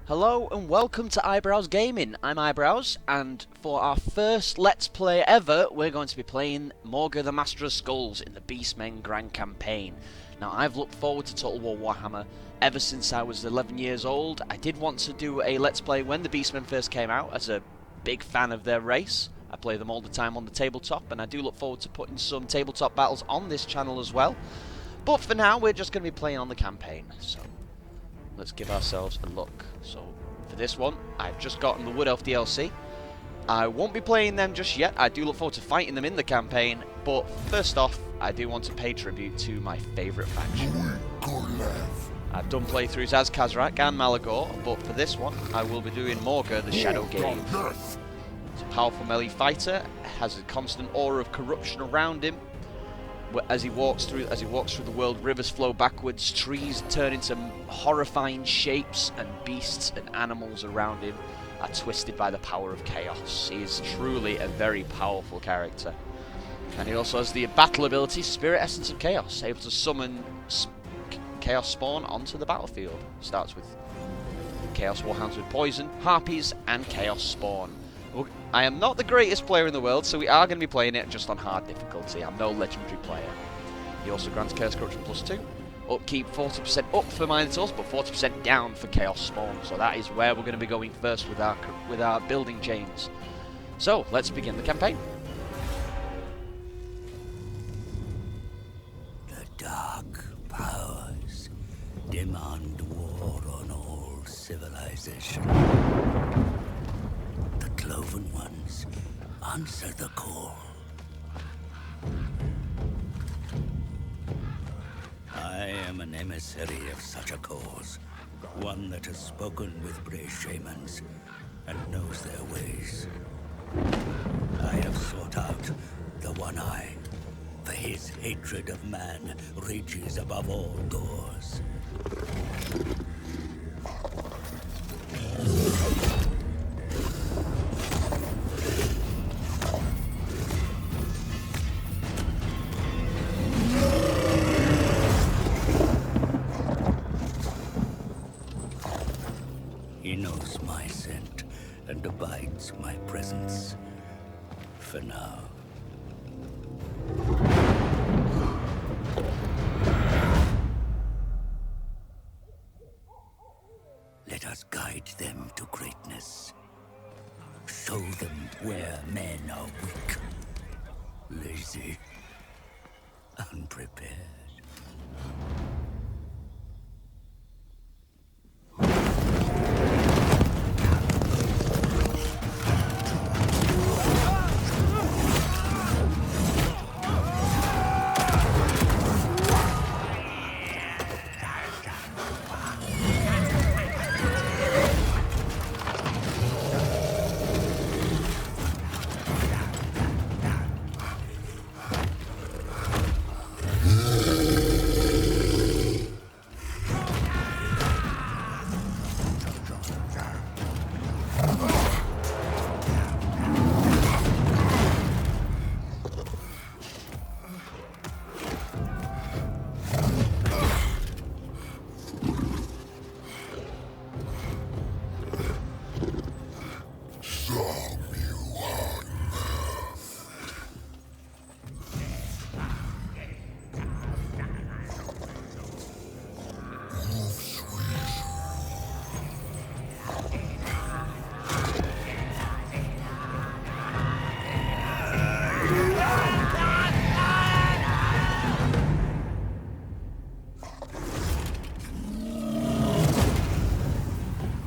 Hello and welcome to Eyebrows Gaming. I'm Eyebrows, and for our first Let's Play ever, we're going to be playing Morghur the Master of Skulls in the Beastmen Grand Campaign. Now, I've looked forward to Total War Warhammer ever since I was 11 years old. I did want to do a Let's Play when the Beastmen first came out, as a big fan of their race. I play them all the time on the tabletop, and I do look forward to putting some tabletop battles on this channel as well. But for now, we're just going to be playing on the campaign, so let's give ourselves a look. So, for this one, I've just gotten the Wood Elf DLC. I won't be playing them just yet. I do look forward to fighting them in the campaign. But first off, I do want to pay tribute to my favourite faction. I've done playthroughs as Khazrak and Malagor, but for this one, I will be doing Morghur the SHADOWGAVE. He's a powerful melee fighter, has a constant aura of corruption around him. As he walks through the world, rivers flow backwards, trees turn into horrifying shapes, and beasts and animals around him are twisted by the power of chaos. He is truly a very powerful character. And he also has the battle ability, Spirit Essence of Chaos, able to summon Chaos Spawn onto the battlefield. Starts with Chaos Warhounds with Poison, Harpies, and Chaos Spawn. I am not the greatest player in the world, so we are going to be playing it just on hard difficulty. I'm no legendary player. He also grants Chaos Corruption +2. Upkeep 40% up for Minotaurs, but 40% down for Chaos Spawn. So that is where we're going to be going first with our building chains. So, let's begin the campaign. The dark powers demand war on all civilization. The Cloven Ones answer the call. I am an emissary of such a cause, one that has spoken with brave shamans and knows their ways. I have sought out the One Eye, for his hatred of man reaches above all doors. He knows my scent and abides my presence. For now. Let us guide them to greatness. Show them where men are weak, lazy, unprepared.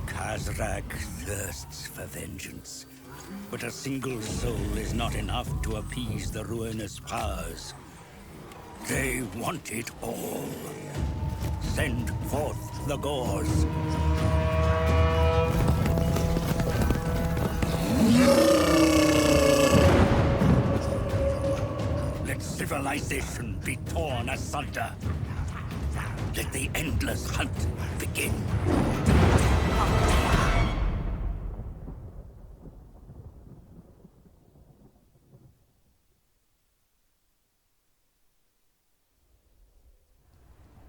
Khazrak thirsts for vengeance, but a single soul is not enough to appease the ruinous powers. They want it all. Send forth the Gors. Let civilization be torn asunder. Let the endless hunt begin.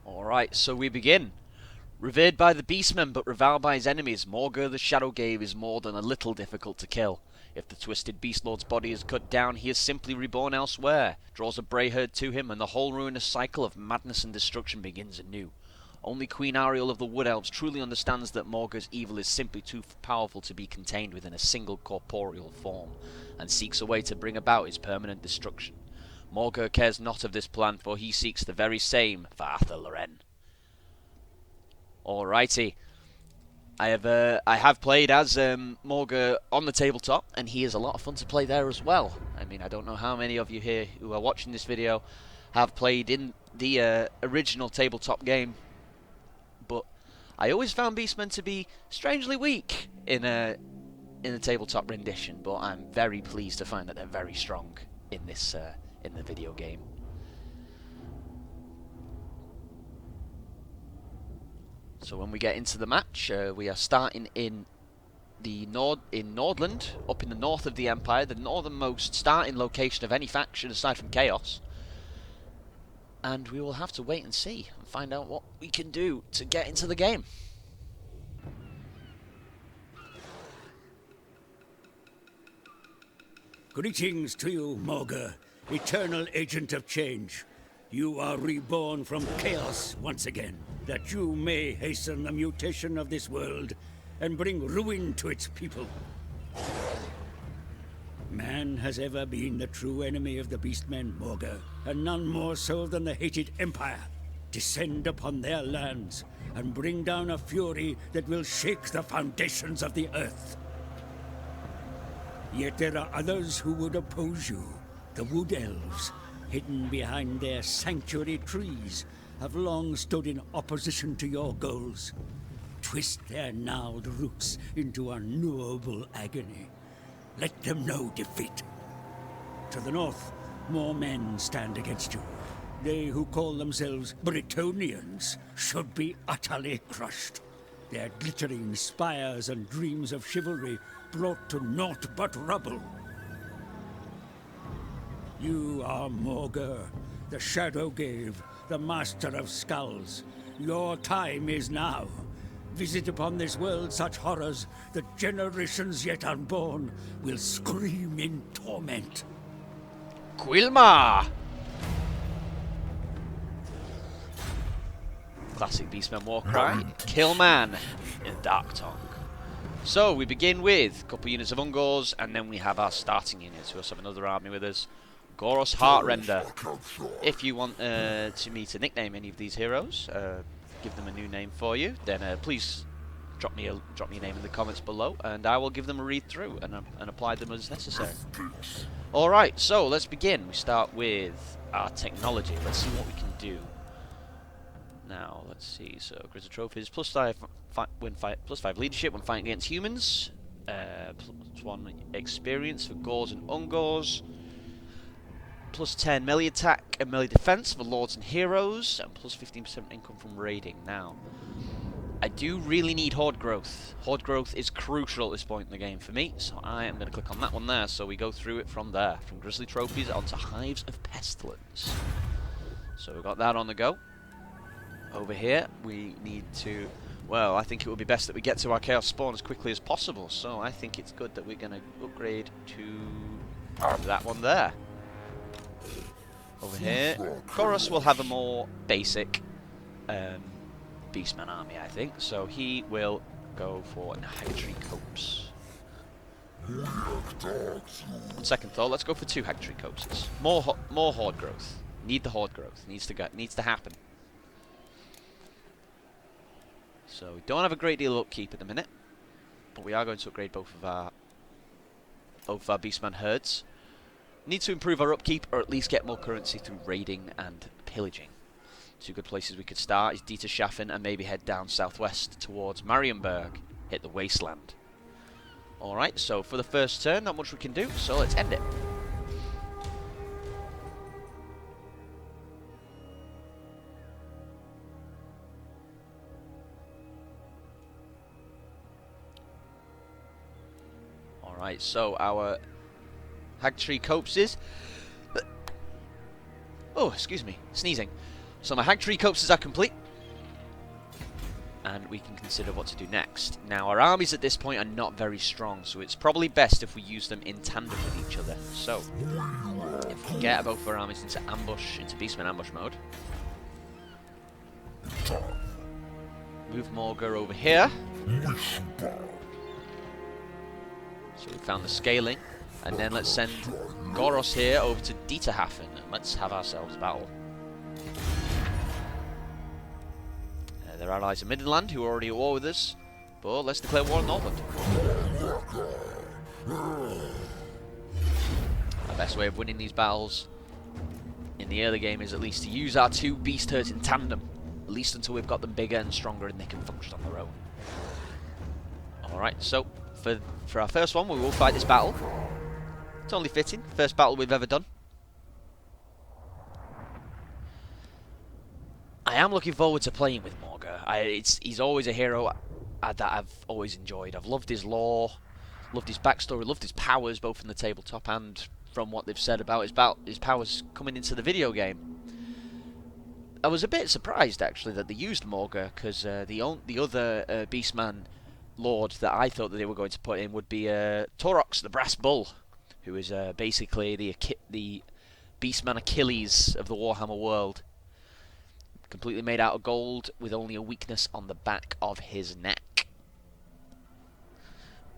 Alright, so we begin. Revered by the Beastmen, but reviled by his enemies, Morghur the SHADOWGAVE is more than a little difficult to kill. If the twisted Beast Lord's body is cut down, he is simply reborn elsewhere, draws a Bray herd to him, and the whole ruinous cycle of madness and destruction begins anew. Only Queen Ariel of the Wood Elves truly understands that Morghur's evil is simply too powerful to be contained within a single corporeal form, and seeks a way to bring about his permanent destruction. Morghur cares not of this plan, for he seeks the very same for Arthur Loren. Alrighty. I have played as Morghur on the tabletop, and he is a lot of fun to play there as well. I mean, I don't know how many of you here who are watching this video have played in the original tabletop game, but I always found Beastmen to be strangely weak in a tabletop rendition. But I'm very pleased to find that they're very strong in this in the video game. So when we get into the match, we are starting in Nordland, up in the north of the Empire, the northernmost starting location of any faction aside from Chaos. And we will have to wait and see and find out what we can do to get into the game. Greetings to you, Morghur, eternal agent of change. You are reborn from chaos once again, that you may hasten the mutation of this world and bring ruin to its people. Man has ever been the true enemy of the Beastmen Morghur, and none more so than the hated Empire. Descend upon their lands and bring down a fury that will shake the foundations of the earth. Yet there are others who would oppose you. The Wood Elves, hidden behind their sanctuary trees, have long stood in opposition to your goals. Twist their gnarled roots into unknowable agony. Let them know defeat. To the north, more men stand against you. They who call themselves Bretonians should be utterly crushed. Their glittering spires and dreams of chivalry brought to naught but rubble. You are Morghur, the SHADOWGAVE, the Master of Skulls. Your time is now. Visit upon this world such horrors that generations yet unborn will scream in torment. Quilma! Classic Beastmen war cry. Kill man in Dark Tongue. So we begin with a couple units of Ungors, and then we have our starting units. We also have another army with us. Goros Heartrender. If you want me to nickname any of these heroes, give them a new name for you, then please drop me a name in the comments below, and I will give them a read through and apply them as necessary. Alright, so let's begin. We start with our technology. Let's see what we can do. Now, let's see. So, Grizzly Trophies, +5 +5 leadership when fighting against humans, +1 experience for Gors and Ungors, +10 melee attack and melee defense for Lords and Heroes, and +15% income from raiding. Now, I do really need Horde growth. Horde growth is crucial at this point in the game for me, so I am going to click on that one there, so we go through it from there. From Grizzly Trophies onto Hives of Pestilence. So we've got that on the go. Over here, we need to... Well, I think it would be best that we get to our Chaos Spawn as quickly as possible, so I think it's good that we're going to upgrade to that one there. Over here, Goros will have a more basic Beastman army, I think, so he will go for an Hagtree Copse. On second thought, let's go for 2 Hagtree Copses. More Horde growth. Need the Horde growth. Needs to happen. So we don't have a great deal of upkeep at the minute, but we are going to upgrade both of our Beastman herds. Need to improve our upkeep, or at least get more currency through raiding and pillaging. 2 good places we could start is Diefen and maybe head down southwest towards Marienburg, hit the wasteland. Alright, so for the first turn, not much we can do, so let's end it. Alright, so our Hagtree Copses. Oh, excuse me, sneezing. So my Hagtree Copses are complete. and we can consider what to do next. Now, our armies at this point are not very strong, so it's probably best if we use them in tandem with each other. So, if we get both of our armies into ambush, into Beastmen ambush mode, move Morghur over here. So we found the scaling, and then let's send Goros here over to Diefen, and let's have ourselves a battle. Their allies in Midland, who are already at war with us, but let's declare war on Northland. The best way of winning these battles in the early game is at least to use our two beast herds in tandem, at least until we've got them bigger and stronger and they can function on their own. Alright, so for our first one, we will fight this battle. It's only fitting, first battle we've ever done. I am looking forward to playing with Morghur. He's always a hero that I've always enjoyed. I've loved his lore, loved his backstory, loved his powers, both in the tabletop and from what they've said about his powers coming into the video game. I was a bit surprised, actually, that they used Morghur, because the other Beastman Lord that I thought that they were going to put in would be Taurox, the Brass Bull, who is basically the Beastman Achilles of the Warhammer world. Completely made out of gold, with only a weakness on the back of his neck.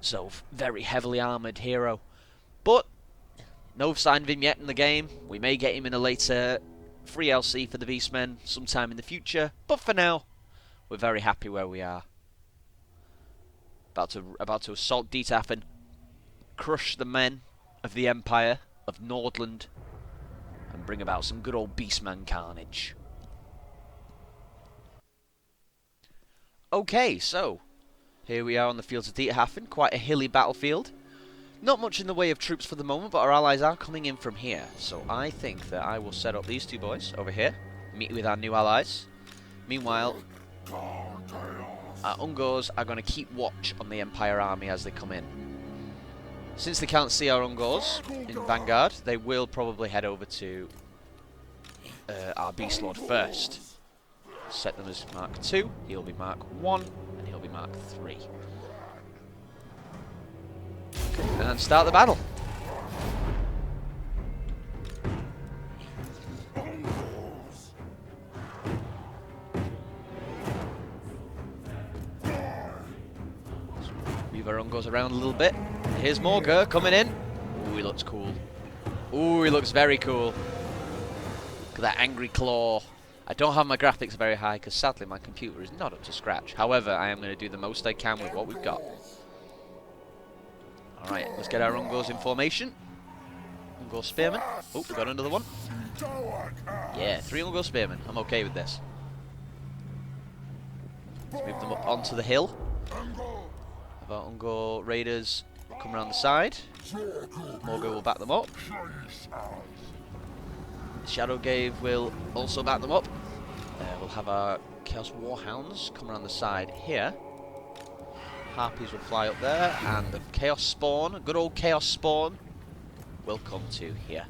So, very heavily armoured hero. But, no sign of him yet in the game. We may get him in a later free LC for the Beastmen sometime in the future. But for now, we're very happy where we are. About to assault Diefen, crush the men of the Empire of Nordland, and bring about some good old Beastman carnage. Okay, so here we are on the fields of Diefen, quite a hilly battlefield. Not much in the way of troops for the moment, but our allies are coming in from here. So I think that I will set up these two boys over here, meet with our new allies. Meanwhile, our Ungors are going to keep watch on the Empire army as they come in. Since they can't see our Ungors in Vanguard, they will probably head over to our Beast Lord first. Set them as Mark 2, he'll be Mark 1, and he'll be Mark 3. And start the battle. Move our Ungors around a little bit. Here's Morghur coming in. Ooh, he looks cool. Ooh, he looks very cool. Look at that angry claw. I don't have my graphics very high because sadly my computer is not up to scratch. However, I am going to do the most I can with what we've got. Alright, let's get our Ungors in formation. Ungor Spearmen. Oh, we got another one. Yeah, 3 Ungor Spearmen. I'm okay with this. Let's move them up onto the hill. Have our Ungor Raiders come around the side. Morghur will back them up. SHADOWGAVE will also back them up. We'll have our Chaos Warhounds come around the side here. Harpies will fly up there, and the Chaos Spawn, good old Chaos Spawn, will come to here.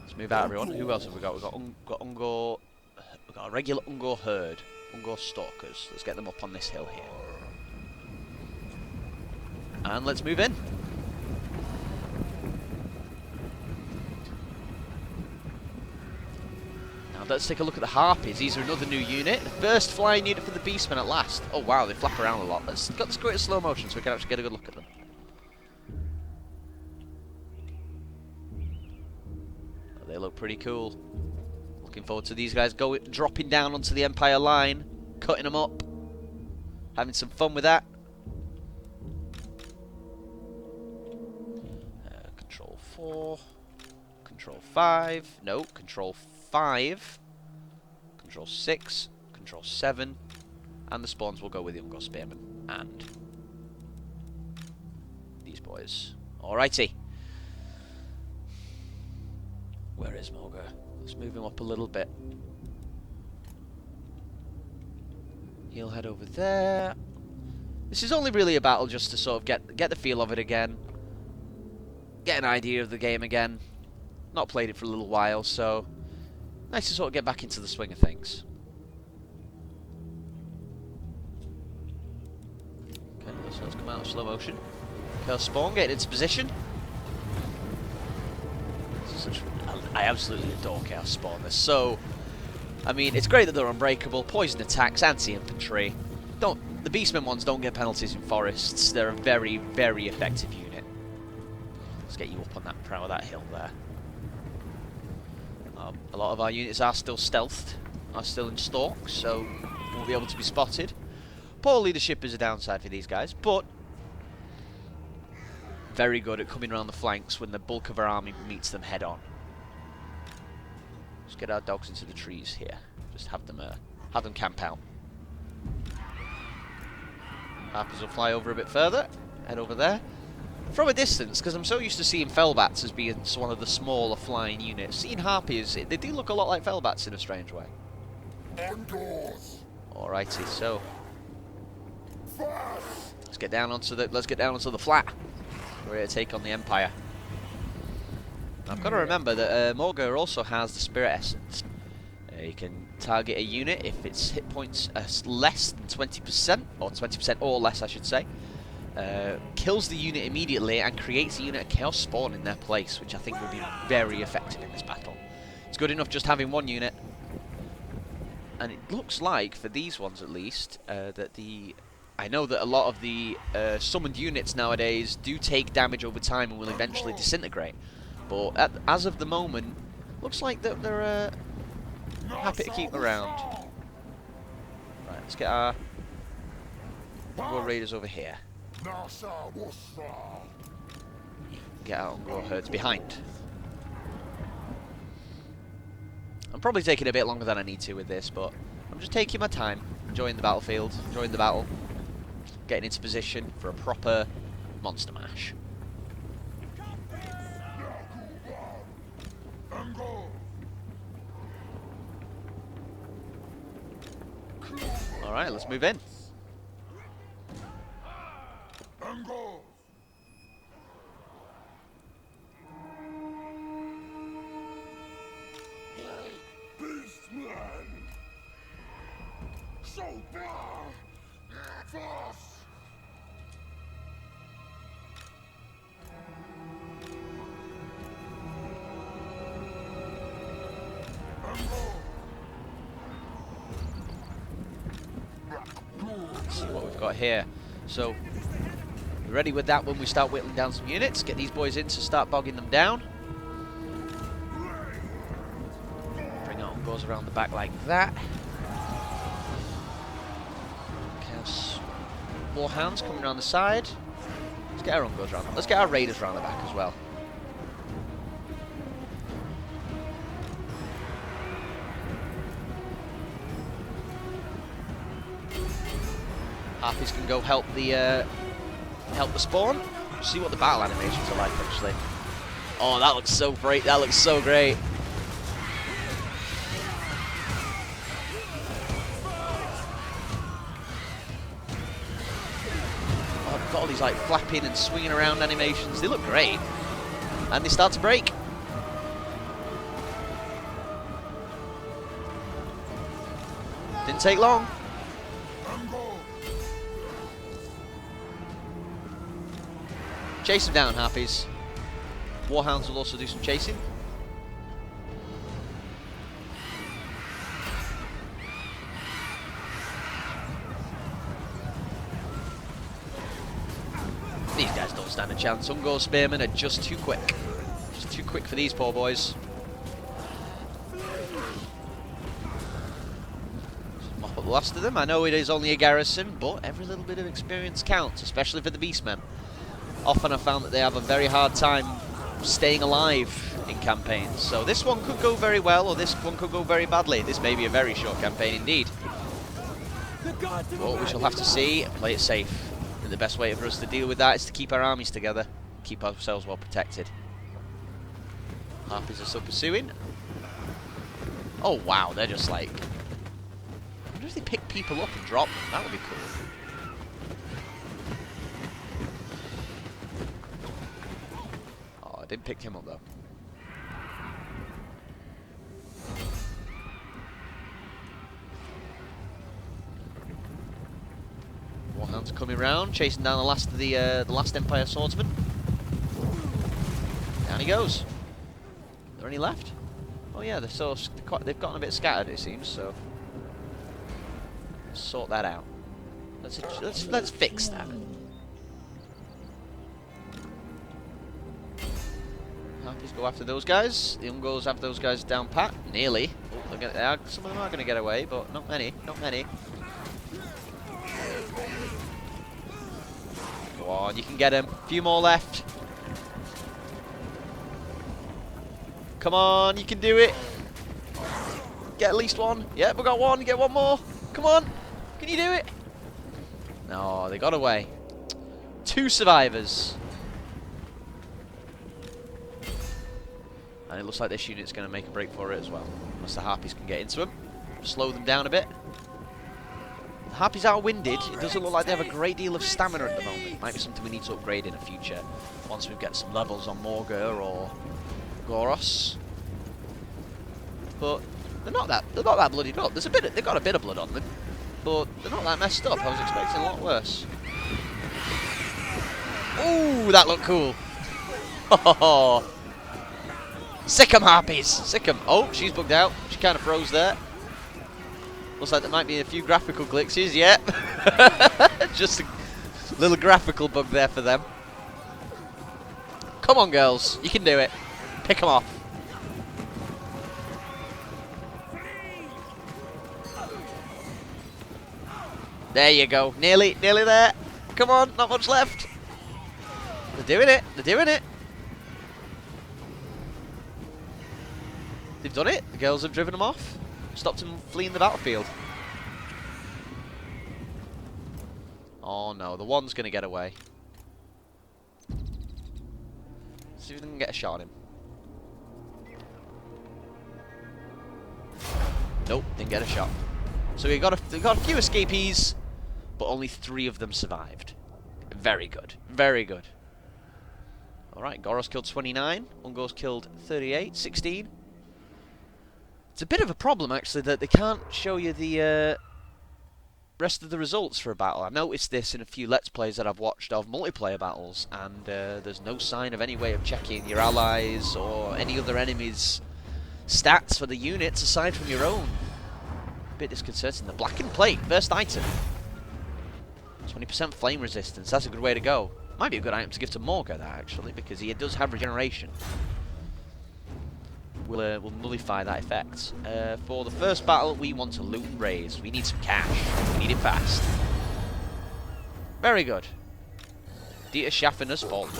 Let's move out, everyone. Who else have we got? We've got Ungor. We've got a regular Ungor herd, Ungor Stalkers. Let's get them up on this hill here. And let's move in. Let's take a look at the Harpies. These are another new unit. The first flying unit for the Beastmen at last. Oh wow, they flap around a lot. Let's go into slow motion so we can actually get a good look at them. Oh, they look pretty cool. Looking forward to these guys dropping down onto the Empire line, cutting them up, having some fun with that. Control 4, Control 5, no, Control 5, Control 6, Control 7, and the spawns will go with the Ungor Spearmen and these boys. Alrighty. Where is Morghur? Let's move him up a little bit. He'll head over there. This is only really a battle just to sort of get the feel of it again. Get an idea of the game again. Not played it for a little while, so nice to sort of get back into the swing of things. So let's come out of slow motion. Chaos Spawn, get into position. I absolutely adore Chaos Spawn. They're so... I mean, it's great that they're unbreakable, poison attacks, anti-infantry. The Beastmen ones don't get penalties in forests. They're a very, very effective unit. Let's get you up on that prow of that hill there. A lot of our units are still stealthed, are still in stalk, so won't be able to be spotted. Poor leadership is a downside for these guys, but very good at coming around the flanks when the bulk of our army meets them head on. Let's get our dogs into the trees here. Just have them camp out. Harpers will fly over a bit further, head over there. From a distance, because I'm so used to seeing Fellbats as being one of the smaller flying units, seeing Harpies, they do look a lot like Fellbats in a strange way. Alrighty, so let's get down onto the flat. We're here to take on the Empire. I've got to remember that Morghur also has the Spirit Essence. You can target a unit if its hit points are less than 20%, or 20% or less, I should say. Kills the unit immediately and creates a unit of Chaos Spawn in their place, which I think would be very effective in this battle. It's good enough just having one unit, and it looks like, for these ones at least, I know that a lot of the summoned units nowadays do take damage over time and will eventually disintegrate, but as of the moment, looks like that they're happy to keep around. Right, let's get our War Raiders over here. Get our Ungor herds behind. I'm probably taking a bit longer than I need to with this, but I'm just taking my time, enjoying the battlefield, enjoying the battle, getting into position for a proper monster mash. Alright, let's move in. Beastmen! So far! Fast! Let's see what we've got here. So, we're ready with that when we start whittling down some units. Get these boys in to start bogging them down. Bring out Ungors around the back like that. Chaos Warhounds coming around the side. Let's get our Ungors around. Let's get our Raiders around the back as well. Harpies can go help the spawn. See what the battle animations are like, actually. Oh, that looks so great. That looks so great. Oh, they've got all these like flapping and swinging around animations. They look great. And they start to break. Didn't take long. Chase them down, Harpies. Warhounds will also do some chasing. These guys don't stand a chance. Ungor Spearmen are just too quick. Just too quick for these poor boys. Mop up the last of them. I know it is only a garrison, but every little bit of experience counts, especially for the Beastmen. Often I've found that they have a very hard time staying alive in campaigns. So this one could go very well, or this one could go very badly. This may be a very short campaign indeed. But we shall have to see and play it safe. And the best way for us to deal with that is to keep our armies together, keep ourselves well protected. Harpies are still pursuing. Oh wow, they're just like... I wonder if they pick people up and drop them. That would be cool. Didn't pick him up though. Hounds are coming round, chasing down the last of the last Empire swordsman. Down he goes. Are there any left? Oh yeah, they've gotten a bit scattered, it seems. So let's sort that out. Let's fix that. Harpies go after those guys. The Ungos have those guys down pat. Nearly. Oh, some of them are going to get away, but not many. Not many. Go on, you can get him. A few more left. Come on, you can do it. Get at least one. Yep, we got one. Get one more. Come on. Can you do it? No, they got away. 2 survivors. And it looks like this unit's going to make a break for it as well. Unless the Harpies can get into them. Slow them down a bit. The Harpies are winded. It doesn't look like they have a great deal of stamina at the moment. Might be something we need to upgrade in the future. Once we get some levels on Morghur or Goros. But they're not that bloodied up. They've got a bit of blood on them. But they're not that messed up. I was expecting a lot worse. Ooh, that looked cool. Oh, sick 'em, Harpies. Sick 'em. Oh, she's bugged out. She kind of froze there. Looks like there might be a few graphical glitches. Yeah. Just a little graphical bug there for them. Come on, girls. You can do it. Pick 'em off. There you go. Nearly there. Come on, not much left. They're doing it. They're doing it. They've done it. The girls have driven them off. Stopped them fleeing the battlefield. Oh no, the one's going to get away. See if they can get a shot at him. Nope, didn't get a shot. So we got a few escapees, but only 3 of them survived. Very good. Very good. Alright, Goros killed 29. Ungos killed 38. 16. It's a bit of a problem, actually, that they can't show you the rest of the results for a battle. I've noticed this in a few Let's Plays that I've watched of multiplayer battles, and there's no sign of any way of checking your allies or any other enemies' stats for the units aside from your own. Bit disconcerting. The blackened plate, first item. 20% flame resistance, that's a good way to go. Might be a good item to give to Morghur, that actually, because he does have regeneration. We'll nullify that effect. For the first battle, we want to loot and raise. We need some cash. We need it fast. Very good. Diefen has fallen.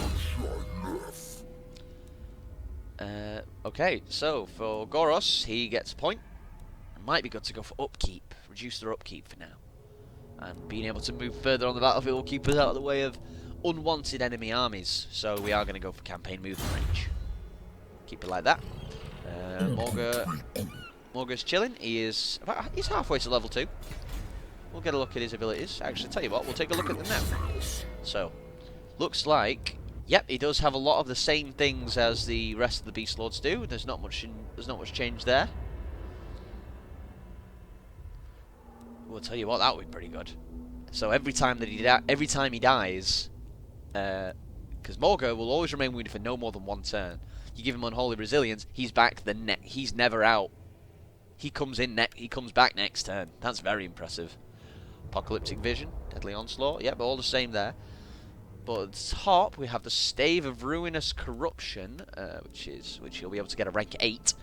Okay, so for Goros, he gets a point. It might be good to go for upkeep. Reduce their upkeep for now. And being able to move further on the battlefield will keep us out of the way of unwanted enemy armies. So we are going to go for campaign movement range. Keep it like that. Morghur's chilling. He's halfway to level 2. We'll get a look at his abilities. Actually, tell you what, we'll take a look at them now. So, looks like, yep, he does have a lot of the same things as the rest of the Beast Lords do. There's not much change there. We'll tell you what, that would be pretty good. So every time he dies, because Morghur will always remain wounded for no more than 1 turn. You give him unholy resilience, he's back he's never out. He comes back next turn. That's very impressive. Apocalyptic Vision, Deadly Onslaught, yep, all the same there. But at the top we have the Stave of Ruinous Corruption, which he'll be able to get a rank 8.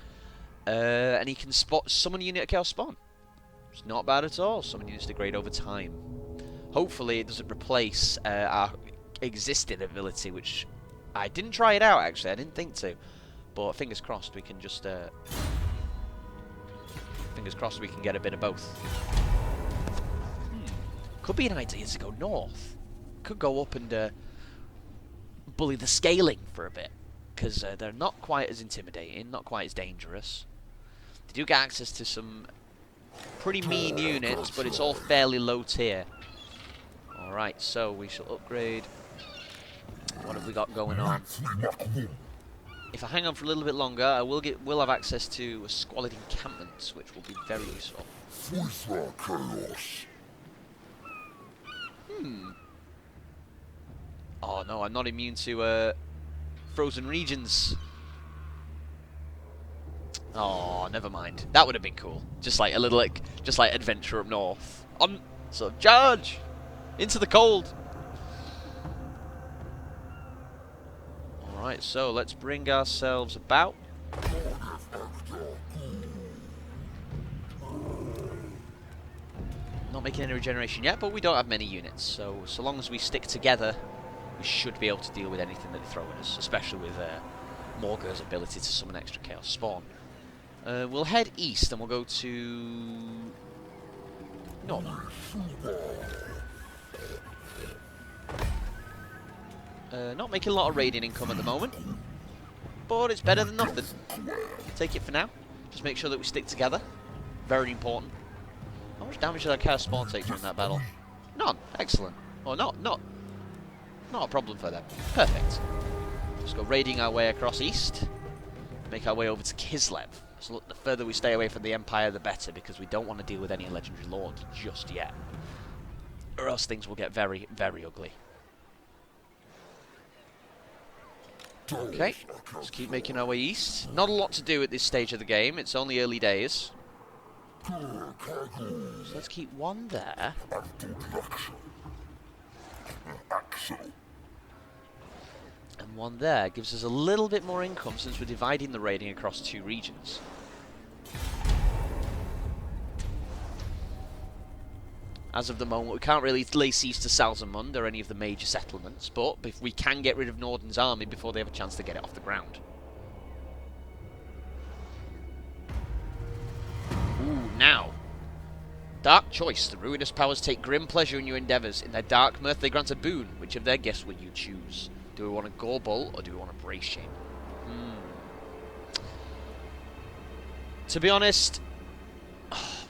And he can summon a unit at Chaos Spawn. It's not bad at all. Summon units degrade over time. Hopefully it doesn't replace our existing ability, which I didn't try it out actually. I didn't think to, but fingers crossed we can just get a bit of both. Could be an idea to go north. Could go up and bully the scaling for a bit, because they're not quite as intimidating, not quite as dangerous. They do get access to some pretty mean units, but it's all fairly low tier. Alright, so we shall upgrade. What have we got going on? If I hang on for a little bit longer, we'll have access to a squalid encampment, which will be very useful. Oh no, I'm not immune to frozen regions. Oh, never mind. That would have been cool. Just like a little, just like adventure up north. On, so charge into the cold. All right, so let's bring ourselves about. Not making any regeneration yet, but we don't have many units. So long as we stick together, we should be able to deal with anything that they throw at us, especially with Morghur's ability to summon extra Chaos Spawn. We'll head east and we'll go to... North. Not making a lot of raiding income at the moment, but it's better than nothing. Take it for now. Just make sure that we stick together. Very important. How much damage did our Chaos Spawn take during that battle? None. Excellent. Or not a problem for them. Perfect. Let's go raiding our way across east. Make our way over to Kislev. So look, the further we stay away from the Empire, the better, because we don't want to deal with any legendary lords just yet. Or else things will get very, very ugly. Okay, let's keep making our way east. Not a lot to do at this stage of the game. It's only early days. So let's keep one there. And one there. Gives us a little bit more income since we're dividing the raiding across 2 regions. As of the moment, we can't really lay siege to Salzamund or any of the major settlements, but if we can get rid of Norden's army before they have a chance to get it off the ground. Ooh, now. Dark choice. The ruinous powers take grim pleasure in your endeavours. In their dark mirth, they grant a boon. Which of their gifts will you choose? Do we want a Gorbull or do we want a Brace Shame? To be honest,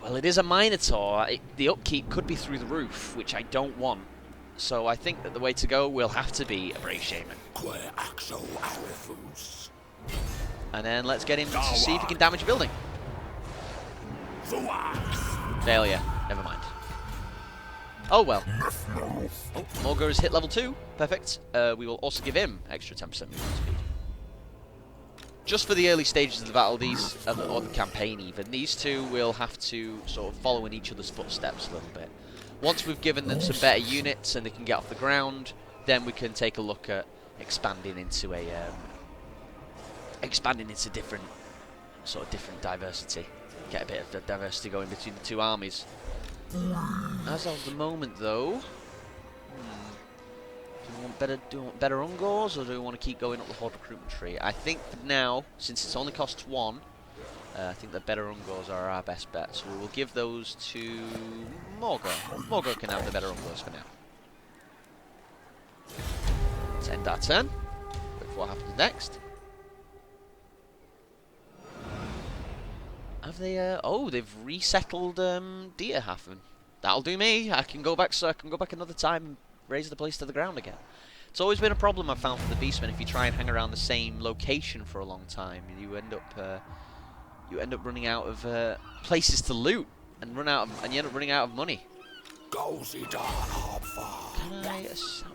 well, it is a Minotaur. The upkeep could be through the roof, which I don't want. So I think that the way to go will have to be a Brace Shaman. And then let's get him to see if he can damage a building. Failure. Never mind. Oh well. Oh, Morghur is hit level 2. Perfect. We will also give him extra 10% movement speed. Just for the early stages of the battle, or the campaign even, these two will have to sort of follow in each other's footsteps a little bit. Once we've given them some better units and they can get off the ground, then we can take a look at expanding into different diversity. Get a bit of diversity going between the 2 armies. As of the moment, though, do we want better Ungors, or do we want to keep going up the Horde recruitment tree? I think for now, since it's only costs 1, I think the better Ungors are our best bet. So we will give those to Morghur. Morghur can have the better Ungors for now. Let's end our turn. Wait for what happens next. Have they? Oh, they've resettled Diefen. That'll do me. I can go back. So I can go back another time and raise the place to the ground again. It's always been a problem I've found for the Beastmen. If you try and hang around the same location for a long time, you end up running out of places to loot and you end up running out of money. Can I?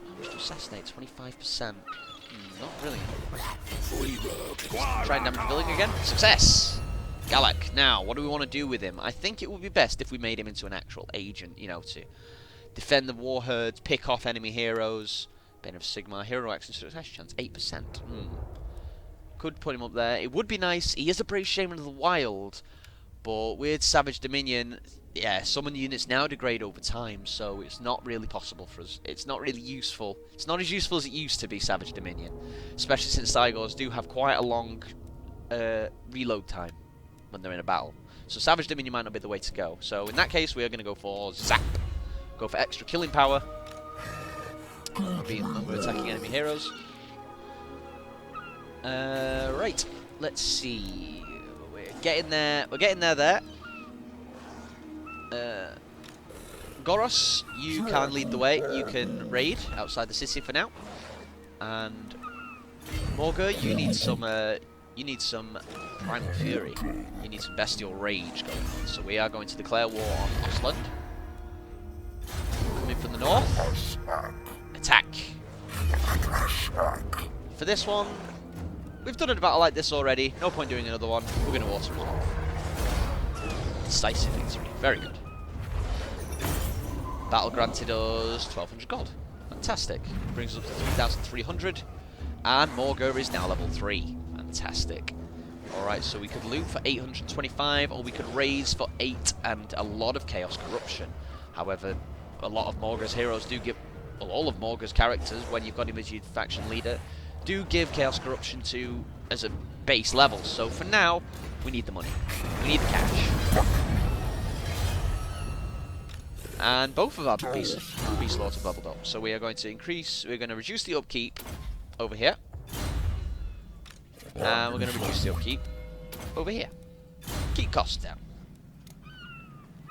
How much to assassinate? 25%. Not brilliant. Try and damage the building again. Success. Galak. Now, what do we want to do with him? I think it would be best if we made him into an actual agent, you know, to defend the war herds, pick off enemy heroes. Bane of Sigmar, hero action success chance, 8%. Could put him up there. It would be nice. He is a Brave Shaman of the Wild, but with Savage Dominion, yeah, summon units now degrade over time, so it's not really possible for us. It's not really useful. It's not as useful as it used to be, Savage Dominion, especially since Cygors do have quite a long reload time when they're in a battle. So Savage Dominion might not be the way to go. So in that case, we are going to go for Zap. Go for extra killing power. When we're attacking enemy heroes. Right. Let's see. We're getting there. We're getting there. Goros, you can lead the way. You can raid outside the city for now. And Morghur, you need some. You need some primal fury. You need some bestial rage going on. So we are going to declare war on Ostland. Coming from the north. Attack. For this one, we've done a battle like this already. No point doing another one. We're going to auto resolve. Decisive victory. Very good. Battle granted us 1,200 gold. Fantastic. Brings us up to 3,300. And Morghur is now level 3. Fantastic. Alright, so we could loot for 825, or we could raise for 8 and a lot of Chaos Corruption. However, a lot of Morghur's heroes do give... Well, all of Morghur's characters, when you've got him as your faction leader, do give Chaos Corruption to as a base level. So for now, we need the money. We need the cash. And both of our beast lords have leveled up. So we are going to reduce the upkeep over here. And we're going to reduce the upkeep over here. Keep costs down.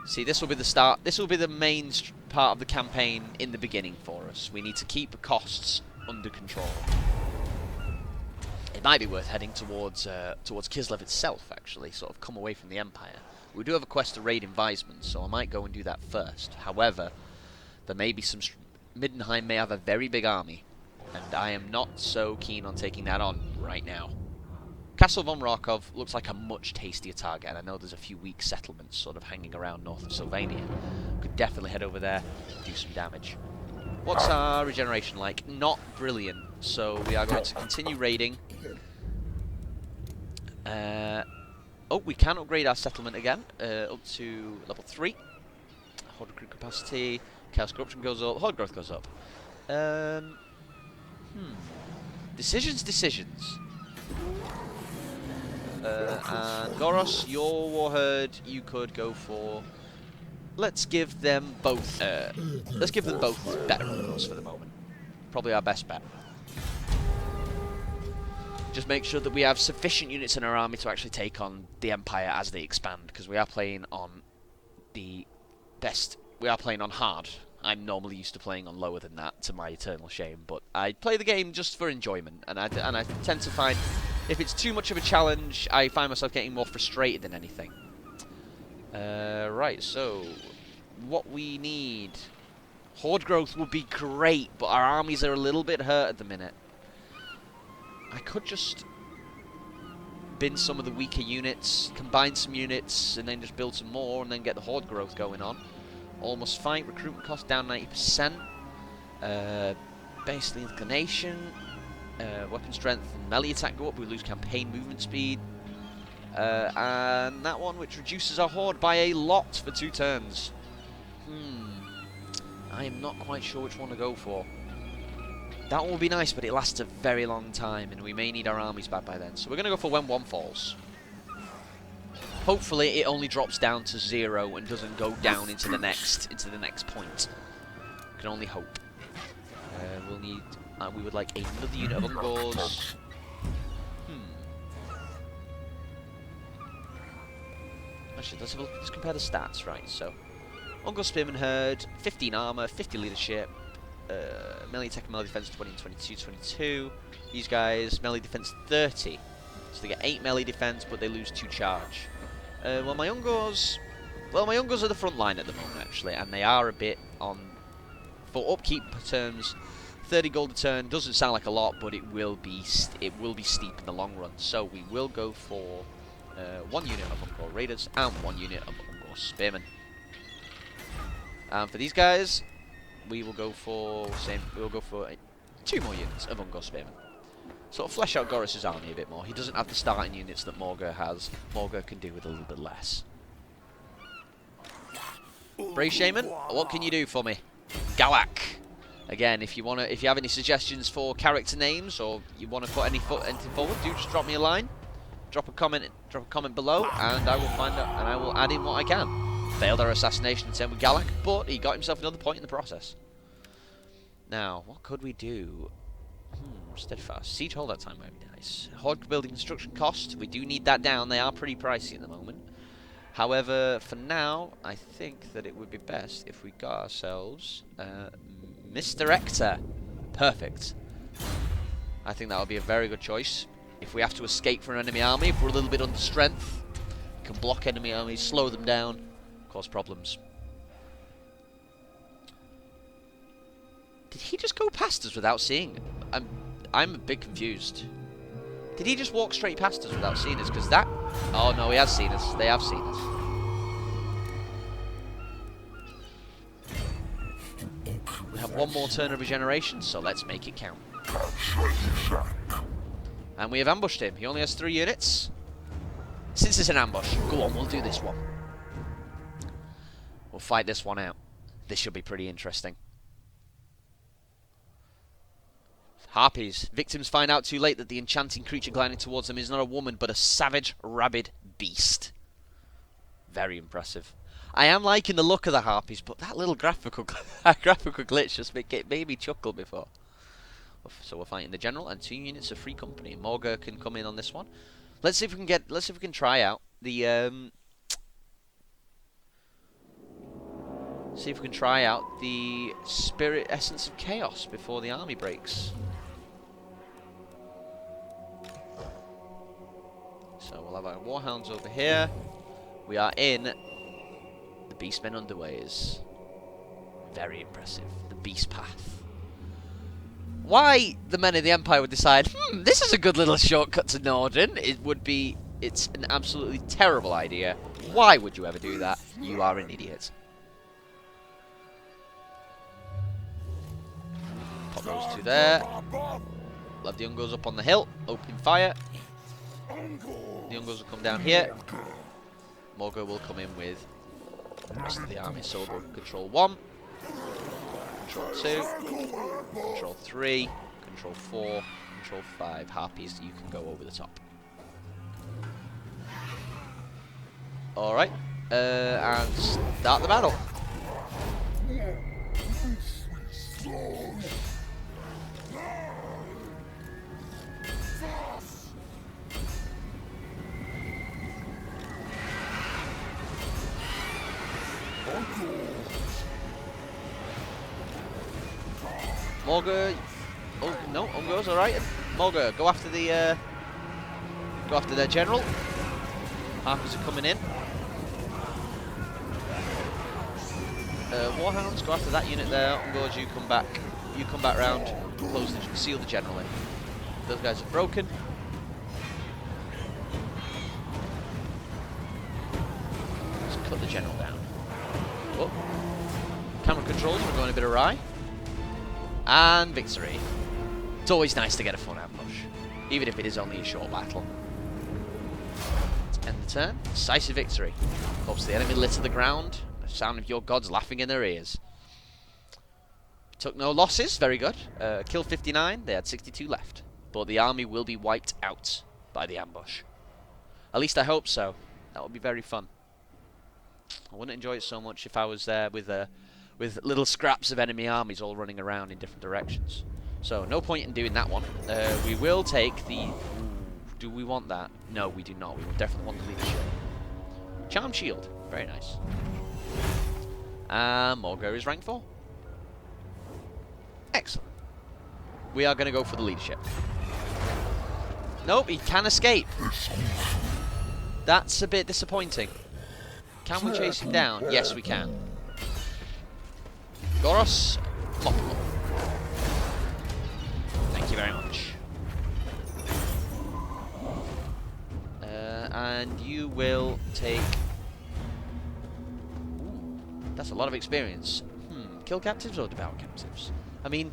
See, this will be the start. This will be the main part of the campaign in the beginning for us. We need to keep the costs under control. It might be worth heading towards Kislev itself, actually, sort of come away from the Empire. We do have a quest to raid in Weisman, so I might go and do that first. However, there may be some... Middenheim may have a very big army, and I am not so keen on taking that on right now. Castle von Rakov looks like a much tastier target, and I know there's a few weak settlements sort of hanging around north of Sylvania. Could definitely head over there and do some damage. What's our regeneration like? Not brilliant, so we are going to continue raiding. Oh, we can upgrade our settlement again, up to level 3. Horde recruit capacity, Chaos Corruption goes up, Horde growth goes up. Decisions. And Goros, your Warherd, you could go for... Let's give them both better rules for the moment. Probably our best bet. Just make sure that we have sufficient units in our army to actually take on the Empire as they expand, because we are playing on the best... We are playing on hard. I'm normally used to playing on lower than that, to my eternal shame, but I play the game just for enjoyment, and I tend to find if it's too much of a challenge, I find myself getting more frustrated than anything. Right, so what we need... Horde growth would be great, but our armies are a little bit hurt at the minute. I could just bin some of the weaker units, combine some units, and then just build some more, and then get the Horde growth going on. Almost fight, recruitment cost down 90%. Basically inclination, weapon strength and melee attack go up, we lose campaign movement speed. And that one which reduces our Horde by a lot for 2 turns. I am not quite sure which one to go for. That one will be nice, but it lasts a very long time, and we may need our armies back by then. So we're going to go for when 1 falls. Hopefully it only drops down to 0 and doesn't go down into the next point. Can only hope. We'll need... we would like another unit of Ungors. Actually, let's compare the stats, right? So, Ungor Spearman Herd, 15 armor, 50 leadership, melee attack and melee defense 20 and 22. These guys, melee defense 30. So they get 8 melee defense, but they lose 2 charge. Well, my Ungors are the front line at the moment, actually, and they are a bit on... For upkeep terms, 30 gold a turn doesn't sound like a lot, but it will be steep in the long run. So we will go for 1 unit of Ungor Raiders and 1 unit of Ungor Spearmen. And for these guys, we will go for 2 more units of Ungor Spearmen. Sort of flesh out Goros's army a bit more. He doesn't have the starting units that Morghur has. Morghur can do with a little bit less. Brave Shaman, what can you do for me? Galak. Again, if you have any suggestions for character names, or you want to put anything forward, do just drop me a line, drop a comment below, and I will find out, and I will add in what I can. Failed our assassination attempt with Galak, but he got himself another point in the process. Now, what could we do? Steadfast. Siege hold that time might be nice. Horde building construction cost, we do need that down. They are pretty pricey at the moment. However, for now, I think that it would be best if we got ourselves Misdirector. Perfect. I think that would be a very good choice. If we have to escape from an enemy army, if we're a little bit under strength, we can block enemy armies, slow them down, cause problems. he just go past us without seeing it? I'm a bit confused. Did he just walk straight past us without seeing us? Because that... Oh, no, he has seen us. They have seen us. We have one more turn of regeneration, so let's make it count. And we have ambushed him. He only has 3 units. Since it's an ambush, go on, we'll do this one. We'll fight this one out. This should be pretty interesting. Harpies. Victims find out too late that the enchanting creature gliding towards them is not a woman, but a savage, rabid beast. Very impressive. I am liking the look of the harpies, but that little graphical glitch just made me chuckle before. So we're fighting the general and 2 units of free company. Morghur can come in on this one. Let's see if we can Let's see if we can try out the. See if we can try out the spirit essence of chaos before the army breaks. So we'll have our warhounds over here. We are in the Beastmen Underways. Very impressive. The Beast Path. Why the men of the Empire would decide, this is a good little shortcut to Norden, it's an absolutely terrible idea. Why would you ever do that? You are an idiot. Pop those 2 there. Let the Ungors up on the hill. Open fire. The Ungors will come down here. Morghur will come in with the rest of the army. So we'll go control 1, control 2, control 3, control 4, control 5. Harpies, you can go over the top. Alright. And start the battle. Morghur, oh no, Ungor's alright. Morghur, go after the their general. Harpies are coming in. Warhounds, go after that unit there. Ungors, you come back round, seal the general in. Those guys are broken. Let's cut the general down. Oh. Camera controls are going a bit awry. And victory. It's always nice to get a fun ambush, even if it is only a short battle. Let's end the turn. Decisive victory. Hopes the enemy litter the ground. The sound of your gods laughing in their ears. Took no losses. Very good. Killed 59. They had 62 left. But the army will be wiped out by the ambush. At least I hope so. That would be very fun. I wouldn't enjoy it so much if I was there with little scraps of enemy armies all running around in different directions. So, no point in doing that one. We will take the... Ooh, do we want that? No, we do not. We will definitely want the leadership. Charmed Shield. Very nice. Morghur is rank 4. Excellent. We are going to go for the leadership. Nope, he can escape. That's a bit disappointing. Can we chase him down? Yes, we can. Goros, mop him up. Thank you very much. And you will take... Ooh, that's a lot of experience. Kill captives or devour captives? I mean,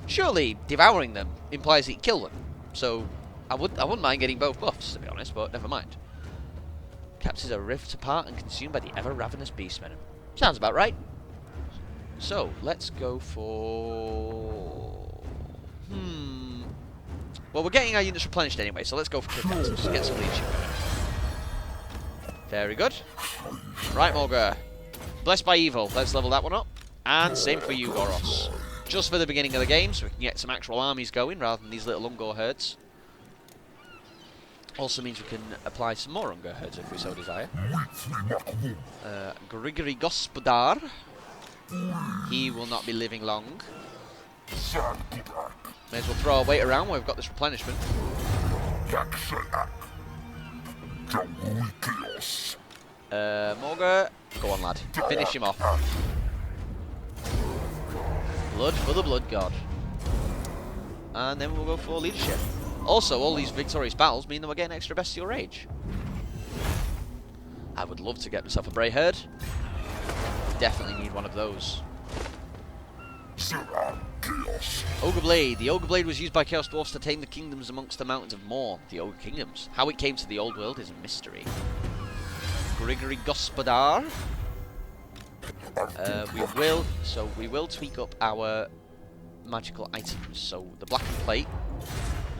surely devouring them implies that you kill them. So I wouldn't mind getting both buffs, to be honest, but never mind. Captives are ripped apart and consumed by the ever-ravenous beastmen. Sounds about right. So, let's go for... Well, we're getting our units replenished anyway, so let's go for kill captives to get some leadership. Very good. Right, Morghur. Blessed by evil. Let's level that one up. And same for you, Goros. Just for the beginning of the game, so we can get some actual armies going, rather than these little Ungor herds. Also means we can apply some more Ungor herds if we so desire. Grigory Gospodar. He will not be living long. May as well throw our weight around while we've got this replenishment. Morghur, go on lad, finish him off. Blood for the Blood God. And then we'll go for leadership. Also, all these victorious battles mean that we're getting extra bestial rage. I would love to get myself a Horde. Definitely need one of those. Ogre Blade. The Ogre Blade was used by Chaos Dwarfs to tame the kingdoms amongst the mountains of Morn. The Ogre Kingdoms. How it came to the old world is a mystery. Grigory Gospodar. We will tweak up our magical items. So the blackened plate,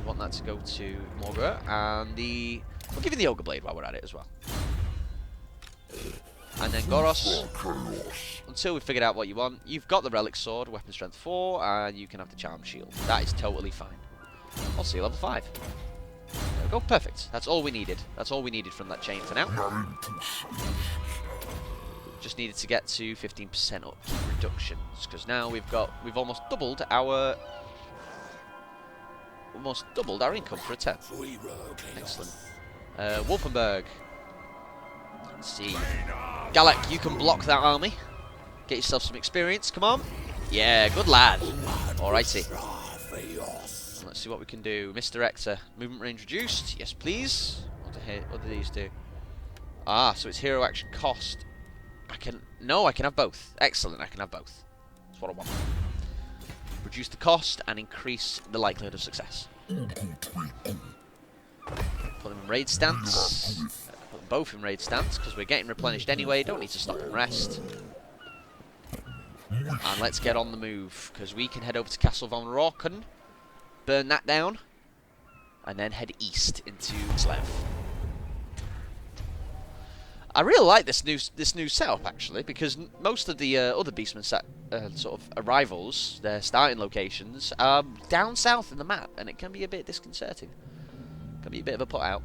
we want that to go to Morghur, and we'll give you the Ogre Blade while we're at it as well. And then Goros, until we've figured out what you want. You've got the Relic Sword, Weapon Strength 4, and you can have the Charm Shield. That is totally fine. Also, you're level 5. There we go, perfect. That's all we needed. That's all we needed from that chain for now. Just needed to get to 15% upkeep reductions, because now we've almost doubled our income for a 10. Excellent. Wolfenberg. Let's see. Galak, you can block that army. Get yourself some experience. Come on. Yeah, good lad. Alrighty. Let's see what we can do. Mr. Ector, movement range reduced. Yes, please. What do these do? Ah, so it's hero action cost. I can have both. Excellent, I can have both. That's what I want. Reduce the cost and increase the likelihood of success. Put them in raid stance. Put them both in raid stance because we're getting replenished anyway. Don't need to stop and rest. And let's get on the move because we can head over to Castle von Rauken, burn that down, and then head east into Slev. I really like this new setup actually, because most of the other Beastmen sort of arrivals, their starting locations, are down south in the map, and it can be a bit disconcerting. Can be a bit of a put out.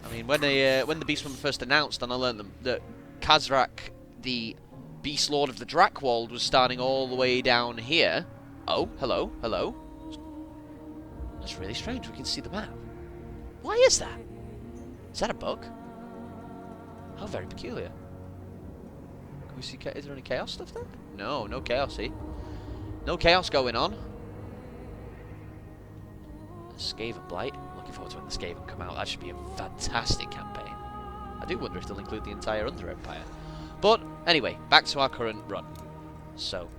I mean, when the Beastmen were first announced, and I learned that Khazrak, the Beast Lord of the Drakwold, was starting all the way down here. Oh, hello, hello. That's really strange. We can see the map. Why is that? Is that a bug? How very peculiar. Can we see? Is there any chaos stuff there? No, no chaos. See, no chaos going on. Skaven Blight. Looking forward to when the Skaven come out. That should be a fantastic campaign. I do wonder if they'll include the entire Under Empire. But anyway, back to our current run. So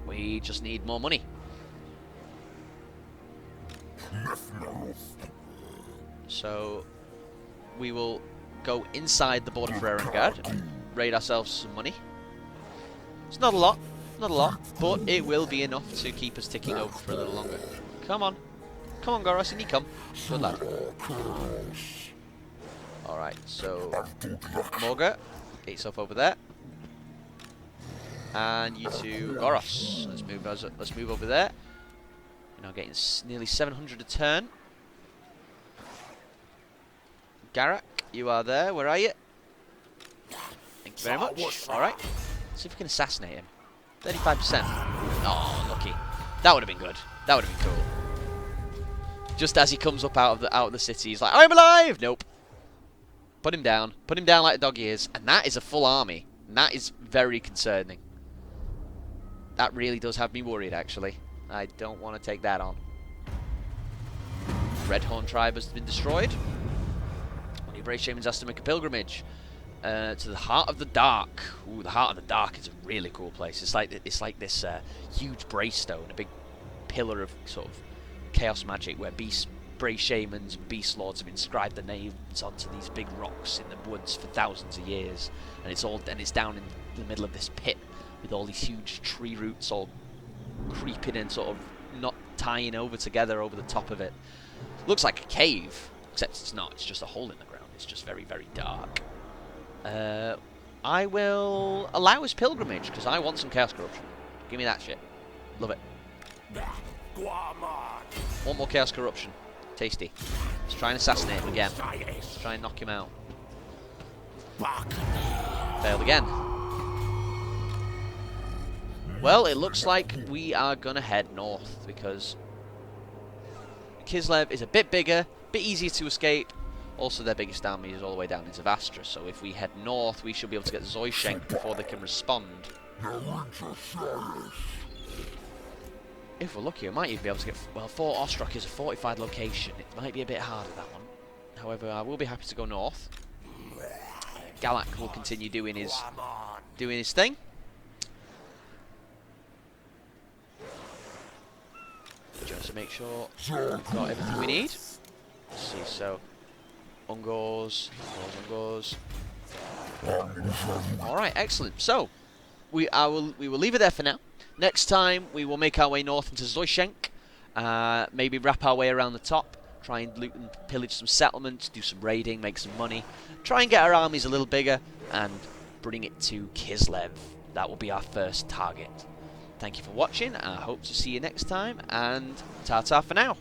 we just need more money. So we will go inside the border for Erengard, raid ourselves some money. It's not a lot, but it will be enough to keep us ticking over for a little longer. Come on, Goros, in you come. Good lad. Alright, so Morghur, get yourself over there. And you two, Goros. Let's move over there. We're now getting nearly 700 a turn. Garak, you are there. Where are you? Thank you very much. Alright. See if we can assassinate him. 35%. Oh, lucky. That would have been good. That would have been cool. Just as he comes up out of the city, he's like, I'm alive! Nope. Put him down. Put him down like the dog he is. And that is a full army. And that is very concerning. That really does have me worried, actually. I don't want to take that on. Redhorn tribe has been destroyed. One of your brave shamans has to make a pilgrimage to the Heart of the Dark. Ooh, the Heart of the Dark is a really cool place. It's like this huge Braystone, a big pillar of sort of chaos magic where brave shamans and beast lords have inscribed their names onto these big rocks in the woods for thousands of years, and it's down in the middle of this pit with all these huge tree roots all creeping and sort of not tying over together over the top of it. Looks like a cave, except it's not. It's just a hole in the ground. It's just very, very dark. I will allow his pilgrimage because I want some chaos corruption. Give me that shit. Love it. Want more chaos corruption. Tasty. Let's try and assassinate him again. Let's try and knock him out. Failed again. Well, it looks like we are going to head north because Kislev is a bit bigger, a bit easier to escape, Also, their biggest army is all the way down into Vastra, so if we head north, we should be able to get Zoishenk before they can respond. If we're lucky, we might even be able to get... Well, Fort Ostrog is a fortified location. It might be a bit harder, that one. However, I will be happy to go north. Galak will continue doing his thing. Just to make sure we've got everything we need. Let's see, so... Ungors. Alright, excellent. So, we will leave it there for now. Next time, we will make our way north into Zoishenk. Maybe wrap our way around the top. Try and loot and pillage some settlements, do some raiding, make some money. Try and get our armies a little bigger, and bring it to Kislev. That will be our first target. Thank you for watching. I hope to see you next time, and ta-ta for now.